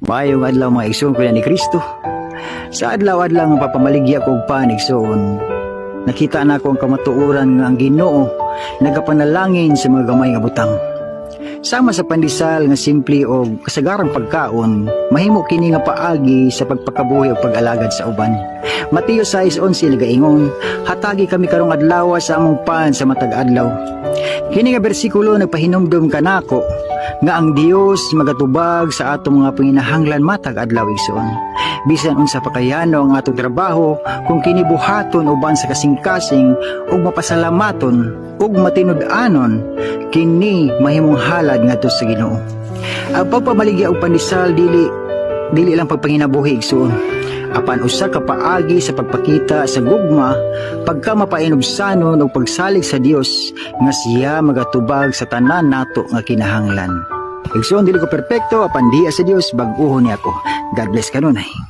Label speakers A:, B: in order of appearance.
A: Mayong adlaw mga igsoon ko ni Kristo. Sa adlaw-adlaw nga papamaligya ko og panigsoon, nakita na ko ang kamatuoran nga ang Ginoo nagapanalangin sa mga gamay nga butang. Sama sa pandisal nga simple o kasagarang pagkaon, mahimo kini nga paagi sa pagpakabuhi o pag-alagad sa uban. Mateo 6:11 nagaingon, hatagi kami karong adlaw sa among pan sa matag adlaw. Kini nga bersikulo nagpahinumdum kanako nga ang Dios magatubag sa atong mga panginahanglan matag adlaw igsoon. Bisan unsa pa kayano ang atong trabaho kung kini buhaton uban sa kasing-kasing ug mapasalamaton ug matinud-anon, kini mahimong halad ngadto sa Ginoo. Ang pagpamaligya og pandisal dili lang pagpanginabuhi igsoon, apan usa ka paagi sa pagpakita sa gugma, pagka mapainobsanon ug pagsalig sa Dios nga siya magatubag sa tanan nato nga kinahanglan. Igsoon, dili ko perpekto, apan diha sa Dios bag-ohon ni ako. God bless kanunay.